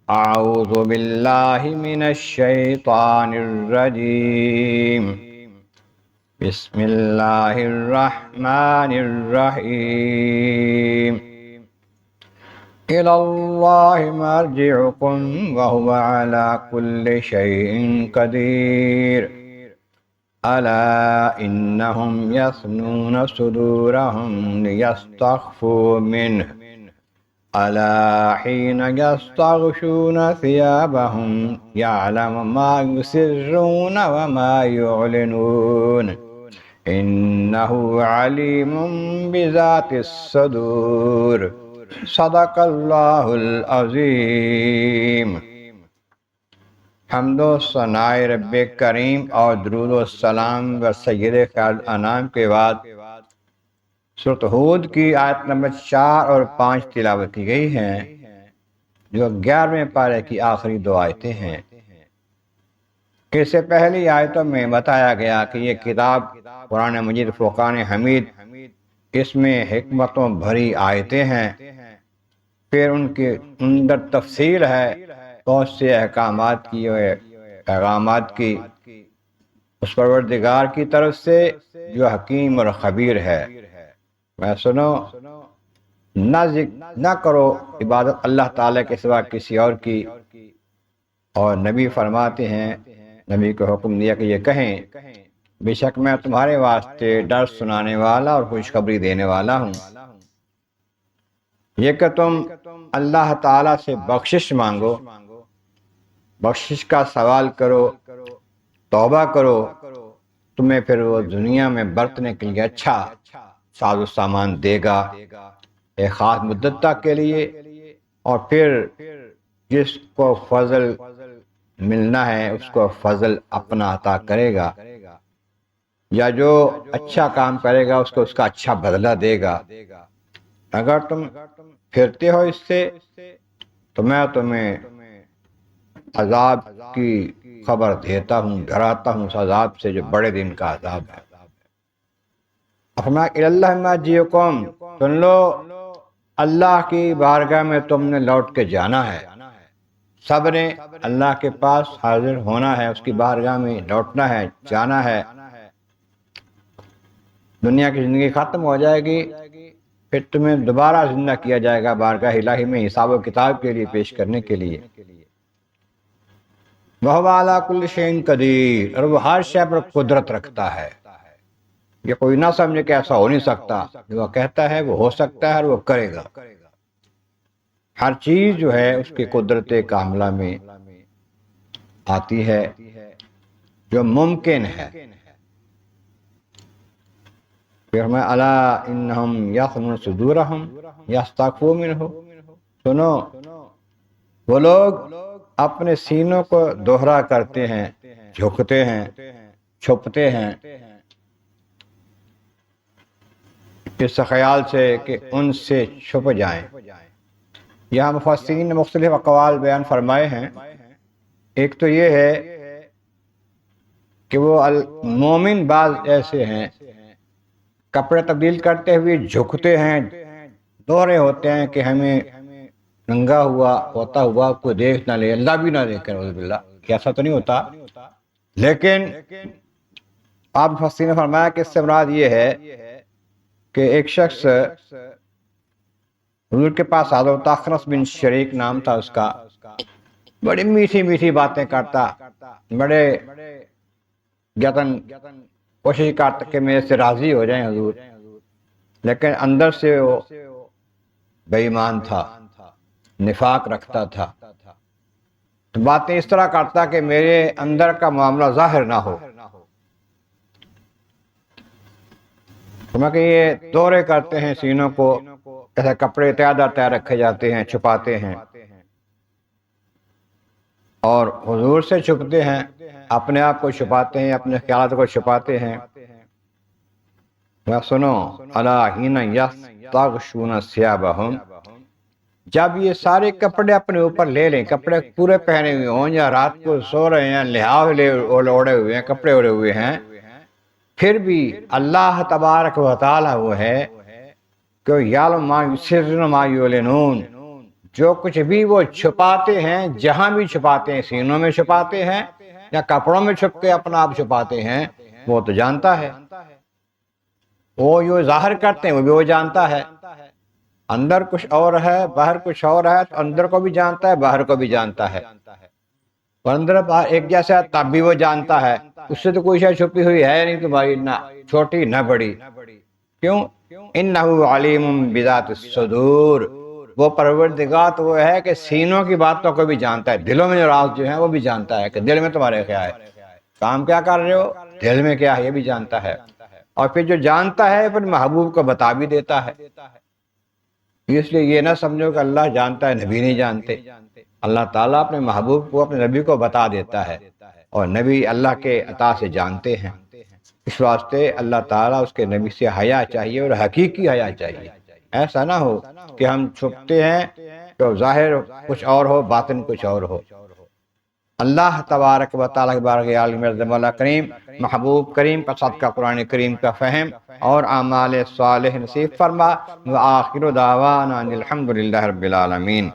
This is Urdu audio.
اعوذ باللہ من الشیطان الرجیم بسم اللہ الرحمن الرحیم الی اللہ مرجعکم وہو علی کل شیء قدیر الا انہم یثنون صدورہم لیستخفوا منہ الا حین یستغشون ثیابہم یعلم ما یسرون وما یعلنون انہ علیم بذات الصدور صدق اللہ العظیم۔ حمد و ثناء رب کریم اور درود و سلام و سید خیر الانام کے بعد سورۃ ہود کی آیت نمبر 4 اور 5 تلاوت کی گئی ہیں، جو 11ویں پارے کی آخری 2 آیتیں ہیں۔ کہ اس سے پہلی آیتوں میں بتایا گیا کہ یہ کتاب قرآن مجید فرقان حمید، اس میں حکمتوں بھری آیتیں ہیں، پھر ان کے اندر تفصیل ہے بہت سے احکامات کی اور پیغامات کی اس پروردگار کی طرف سے جو حکیم اور خبیر ہے۔ میں سنو، نہ کرو عبادت اللہ تعالیٰ کے سوا کسی اور کی، اور نبی فرماتے ہیں، نبی کو حکم دیا کہ یہ کہیں بے شک میں تمہارے واسطے ڈر سنانے والا اور خوشخبری دینے والا ہوں۔ یہ کہ تم اللہ تعالیٰ سے بخشش مانگو، بخشش کا سوال کرو، توبہ کرو، تمہیں پھر وہ دنیا میں برتنے کے لیے اچھا ساز و سامان دے گا ایک خاص مدت تک کے لیے، اور پھر جس کو فضل ملنا ہے اس کو فضل اپنا عطا کرے گا، یا جو اچھا کام کرے گا اس کو اس کا اچھا بدلہ دے گا۔ اگر تم پھرتے ہو اس سے تو میں تمہیں عذاب کی خبر دیتا ہوں، ڈراتا ہوں اس عذاب سے جو بڑے دن کا عذاب ہے۔ فرمایا اللہ مرجعکم، سن لو اللہ کی بارگاہ میں تم نے لوٹ کے جانا ہے، سب نے اللہ کے پاس حاضر ہونا ہے، اس کی بارگاہ میں لوٹنا ہے، جانا ہے۔ دنیا کی زندگی ختم ہو جائے گی، پھر تمہیں دوبارہ زندہ کیا جائے گا بارگاہ الہی میں حساب و کتاب کے لیے، پیش کرنے کے لیے۔ وَهُوَ عَلَىٰ كُلِّ شَيْءٍ قَدِيرٌ، اور وہ ہر شے پر قدرت رکھتا ہے۔ یہ کوئی نہ سمجھے کہ ایسا ہو نہیں سکتا، جو وہ کہتا ہے وہ ہو سکتا ہے اور وہ کرے گا۔ ہر چیز جو ہے اس کی قدرت کاملہ میں آتی ہے جو ممکن ہے۔ پھر ہمیں الا انہم یثنون صدورہم یستخفون منہ، سنو وہ لوگ اپنے سینوں کو دوہرا کرتے ہیں، جھکتے ہیں، چھپتے ہیں، اس خیال سے کہ ان سے چھپ جائیں۔ یہاں مفسرین نے مختلف اقوال بیان فرمائے ہیں۔ ایک تو یہ ہے کہ وہ مومن بعض ایسے ہیں کپڑے تبدیل کرتے ہوئے جھکتے ہیں، دوہرے ہوتے ہیں کہ ہمیں ننگا ہوتا ہوا کوئی دیکھ نہ لے، اللہ بھی نہ دیکھے، نعوذ باللہ، کہ ایسا تو نہیں ہوتا۔ لیکن آپ مفسرین نے فرمایا کہ اس سے مراد یہ ہے کہ ایک شخص حضور کے پاس حضرت اخنس بن شریک نام تھا اس کا، بڑی میٹھی میٹھی باتیں کرتا، بڑے یتن کوشش کرتا کہ میرے سے راضی ہو جائیں حضور، لیکن اندر سے وہ بے ایمان تھا، نفاق رکھتا تھا، تو باتیں اس طرح کرتا کہ میرے اندر کا معاملہ ظاہر نہ ہو۔ کہ یہ دورے کرتے ہیں سینوں کو، ایسے کپڑے تیار رکھے جاتے ہیں، چھپاتے ہیں، اور حضور سے چھپتے ہیں، اپنے آپ کو چھپاتے ہیں، اپنے خیالات کو چھپاتے ہیں۔ سنو الا حین یستغشون ثیابہم، جب یہ سارے کپڑے اپنے اوپر لے لیں، کپڑے پورے پہنے ہوئے ہوں یا رات کو سو رہے ہیں، لحاف اوڑے ہوئے ہیں، کپڑے اوڑے ہوئے ہیں، پھر بھی اللہ تبارک و تعالی وہ ہے کہ یعلم ما یسرون ما یعلنون، جو کچھ بھی وہ چھپاتے ہیں، جہاں بھی چھپاتے ہیں، سینوں میں چھپاتے ہیں یا کپڑوں میں چھپ کے اپنا آپ چھپاتے ہیں، وہ تو جانتا ہے۔ وہ جو ظاہر کرتے ہیں وہ بھی وہ جانتا ہے۔ اندر کچھ اور ہے، باہر کچھ اور ہے، تو اندر کو بھی جانتا ہے، باہر کو بھی جانتا ہے۔ اور اندر باہر ایک جیسا ہے تب بھی وہ جانتا ہے، اس سے تو کوئی شے چھپی ہوئی ہے نہیں تمہاری، نہ چھوٹی نہ بڑی۔ کیوں؟ انہ علیم بذات الصدور، وہ پروردگار تو وہ ہے کہ سینوں کی باتوں کو بھی جانتا ہے، دلوں میں جو راز جو ہیں وہ بھی جانتا ہے، کہ دل میں تمہارے کیا ہے، کام کیا کر رہے ہو، دل میں کیا ہے، یہ بھی جانتا ہے۔ اور پھر جو جانتا ہے پھر محبوب کو بتا بھی دیتا ہے۔ اس لیے یہ نہ سمجھو کہ اللہ جانتا ہے نبی نہیں جانتے، اللہ تعالیٰ اپنے محبوب کو، اپنے نبی کو بتا دیتا ہے، اور نبی اللہ کے عطا سے جانتے ہیں۔ اس واسطے اللہ تعالیٰ اس کے نبی سے حیا چاہیے، اور حقیقی حیا چاہیے۔ ایسا نہ ہو کہ ہم چھپتے ہیں تو ظاہر کچھ اور ہو، باطن کچھ اور ہو۔ اللہ تبارک و تعالیٰ کے بارگاہ عالم عرض مولا کریم، محبوب کریم کا صدقہ قرآن کریم کا فہم اور اعمال صالح نصیب فرما۔ وآخر دعوانا ان الحمد للہ رب العالمین۔